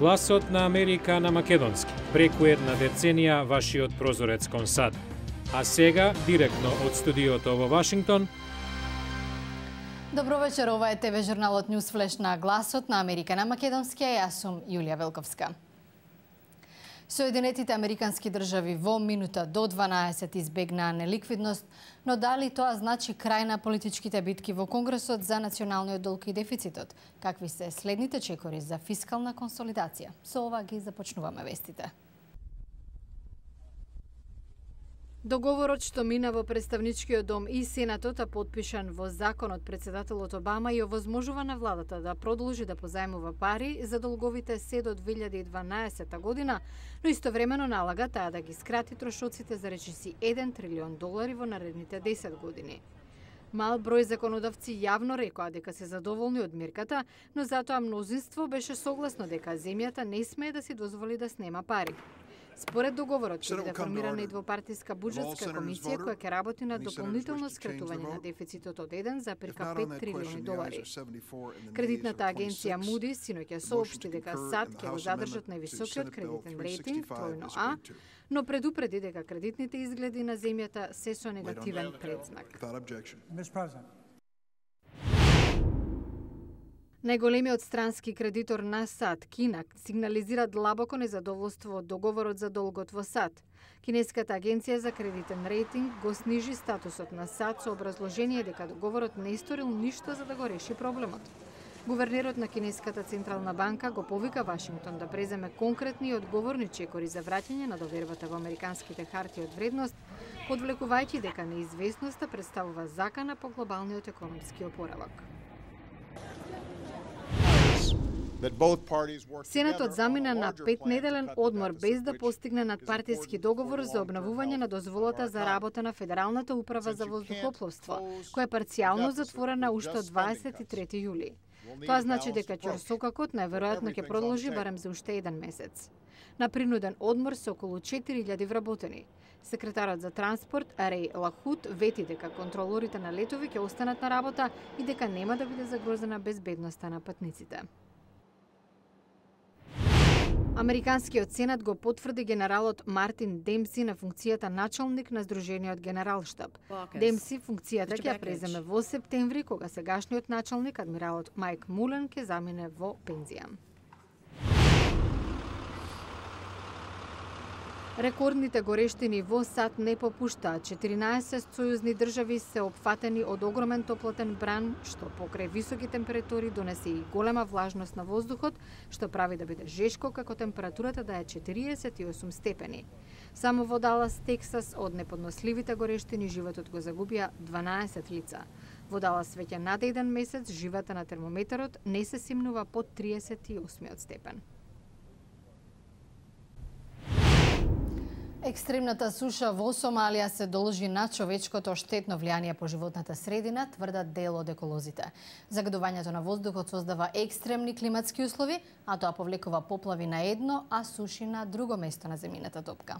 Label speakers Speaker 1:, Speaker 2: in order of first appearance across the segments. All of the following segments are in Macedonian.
Speaker 1: Гласот на Америка на македонски. Преку една деценија вашиот прозорец кон САД. А сега, директно од студиото во Вашингтон.
Speaker 2: Добро вечер, ова е ТВ журналот News Flash на Гласот на Америка на македонски, а јас сум Јулија Велковска. Соединетите американски држави во минута до 12 избегнаа неликвидност, но дали тоа значи крај на политичките битки во Конгресот за националниот долг и дефицитот? Какви се следните чекори за фискална консолидација? Со ова ги започнуваме вестите. Договорот што мина во Представничкиот дом и Сенатот, а подпишан во закон од председателот Обама, ја овозможува на владата да продолжи да позајмува пари за долговите се до 2012 година, но истовремено налага таа да ги скрати трошоците за речиси $1 трилион во наредните 10 години. Мал број законодавци јавно рекоа дека се задоволни од мерката, но затоа мнозинство беше согласно дека земјата не смее да си дозволи да снема пари. Според договорот ќе биде формирана и двопартиска буџетска комисија која ќе работи на дополнително скратување на дефицитот од $1,5 трилиони. Кредитната агенција Moody's синоќа соопшти дека САД ќе го задржат највисокиот кредитен рейтинг, тројно А, но предупреди дека кредитните изгледи на земјата се со негативен предзнак. Најголемиот странски кредитор на САД, Кина, сигнализира длабоко незадоволство од договорот за долгот во САД. Кинеската агенција за кредитен рейтинг го снижи статусот на САД со образложение дека договорот не сторил ништо за да го реши проблемот. Гувернерот на Кинеската централна банка го повика Вашингтон да преземе конкретни и одговорни чекори за враќање на довербата во американските харти од вредност, подвлекувајќи дека неизвестноста представува закана по глобалниот економски опоравак. Сенатот замина на 5-неделен одмор без да постигне надпартиски договор за обновување на дозволата за работа на Федералната управа за воздухопловство, која е парцијално затворена уште од 23 јули. Тоа значи дека ќорсокакот најверојатно ќе продолжи барем за уште еден месец. На принуден одмор се околу 4000 вработени. Секретарот за транспорт Рей Лахут вети дека контролорите на летови ќе останат на работа и дека нема да биде загрозена безбедноста на патниците. Американскиот сенат го потврди генералот Мартин Демси на функцијата началник на Сдружениот генералштаб. Демси функцијата ќе ја преземе во септември, кога сегашниот началник, адмиралот Майк Мулен, ќе замине во пензија. Рекордните горештини во САД не попуштаат. 14 сојузни држави се опфатени од огромен топлотен бран, што покрај високи температури донесе и голема влажност на воздухот, што прави да биде жешко како температурата да е 48 степени. Само во Далас, Тексас, од неподносливите горештини животот го загубија 12 лица. Во Далас веќе над еден месец живата на термометарот не се симнува под 38 степен. Екстремната суша во Сомалија се должи на човечкото штетно влијание по животната средина, тврдат дел од еколозите. Загадувањето на воздухот создава екстремни климатски услови, а тоа повлекува поплави на едно, а суши на друго место на земјината топка.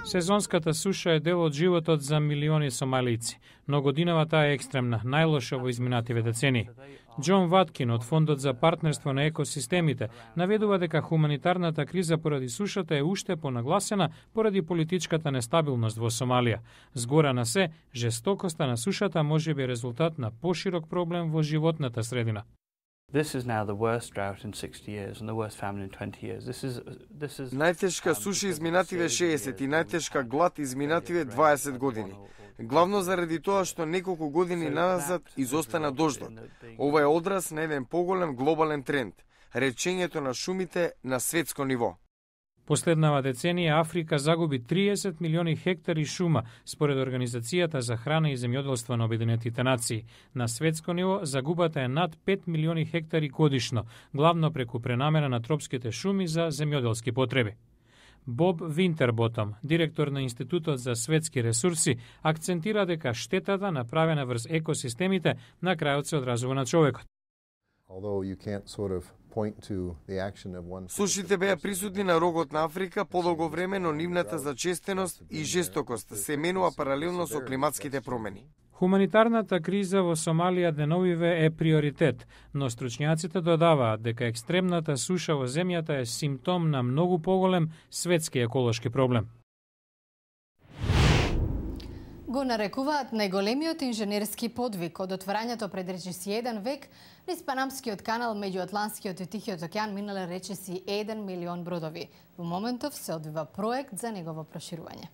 Speaker 1: Сезонската суша е дел од животот за милиони сомалици, но годинава таа е екстремна, најлоша во изминативе децении. Џон Ваткин од Фондот за партнерство на екосистемите наведува дека хуманитарната криза поради сушата е уште понагласена поради политичката нестабилност во Сомалија. Згора на се, жестокоста на сушата може би резултат на поширок проблем во животната средина.
Speaker 3: Најтешка суша изминативе 60 и најтешка глад изминативе 20 години. Главно заради тоа што неколку години назад изостана дождот. Ова е одраз на еден поголем глобален тренд – речењето на шумите на светско ниво.
Speaker 1: Последнава деценија Африка загуби 30 милиони хектари шума, според Организацијата за храна и земјоделство на Обединетите нации. На светско ниво загубата е над 5 милиони хектари годишно, главно преку пренамена на тропските шуми за земјоделски потреби. Боб Винтерботом, директор на Институтот за светски ресурси, акцентира дека штетата направена врз екосистемите на крајот се одразува на човекот.
Speaker 3: Сушите беа присутни на рогот на Африка подолго време, но нивната зачестеност и жестокост се менува паралелно со климатските промени.
Speaker 1: Хуманитарната криза во Сомалија деновиве е приоритет, но стручњаците додаваат дека екстремната суша во земјата е симптом на многу поголем светски еколошки проблем.
Speaker 2: Го нарекуваат најголемиот инженерски подвиг од отворањето пред речиси 1 век низ Панамскиот канал меѓу Атлантскиот и Тихиот океан минале речиси 1 милион бродови. Во моментов се одвива проект за негово проширување.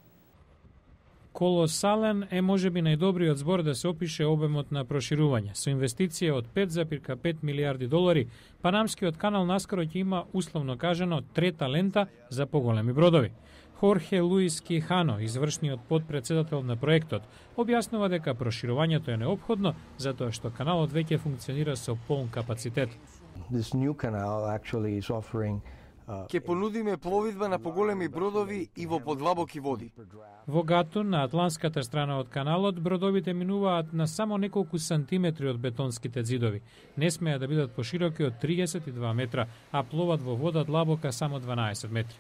Speaker 1: Колосален е можеби најдобриот збор да се опише обемот на проширување. Со инвестиција од 5,5 милиарди долари, Панамскиот канал наскоро ќе има, условно кажано, трета лента за поголеми бродови. Хорхе Луис Кихано, извршниот подпредседател на проектот, објаснува дека проширувањето е неопходно затоа што каналот веќе функционира со полн капацитет.
Speaker 3: Ќе понудиме пловидба на поголеми бродови и во подлабоки води.
Speaker 1: Во Гатун, на атлантската страна од каналот, бродовите минуваат на само неколку сантиметри од бетонските ѕидови. Не смеа да бидат пошироки од 32 метра, а пловат во вода длабока само 12 метри.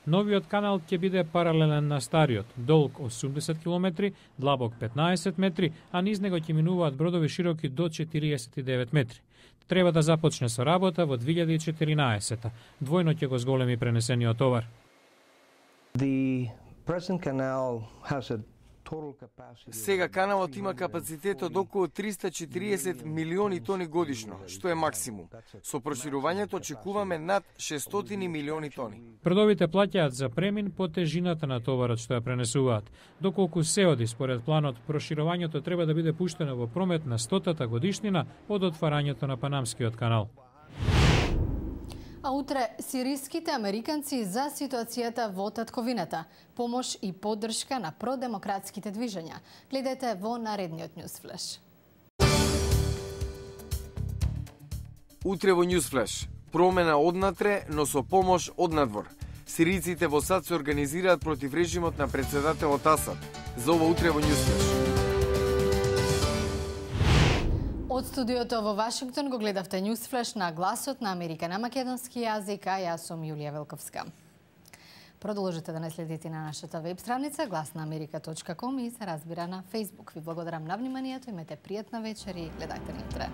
Speaker 1: Новиот канал ќе биде паралелен на стариот, долг 80 км, длабок 15 метри, а низ него ќе минуваат бродови широки до 49 метри. Треба да започне со работа во 2014-та. Двојно ќе го зголеми пренесениот товар.
Speaker 3: Сега каналот има капацитет од околу 340 милиони тони годишно, што е максимум. Со проширувањето очекуваме над 600 милиони тони.
Speaker 1: Бродовите плаќаат за премин по тежината на товарот што ја пренесуваат. Доколку се оди според планот, проширувањето треба да биде пуштено во промет на 100-та годишнина од отварањето на Панамскиот канал.
Speaker 2: А утре сириските американци за ситуацијата во татковината, помош и поддршка на продемократските движења. Гледате во наредниот Ньюсфлеш.
Speaker 3: Утре во Ньюсфлеш. Промена однатре, но со помош од надвор. Сириците во САД се организираат против режимот на председателот Асад. За ова утре во Ньюсфлеш.
Speaker 2: Од студиото во Вашингтон го гледавте Ньюсфлеш на Гласот на Америка на македонски јазик, а јас сум Јулија Велковска. Продолжете да не следите на нашата веб страница glasnaamerika.com и се разбира на Facebook. Ви благодарам на вниманието, имете пријатна вечер и гледајте ни утре.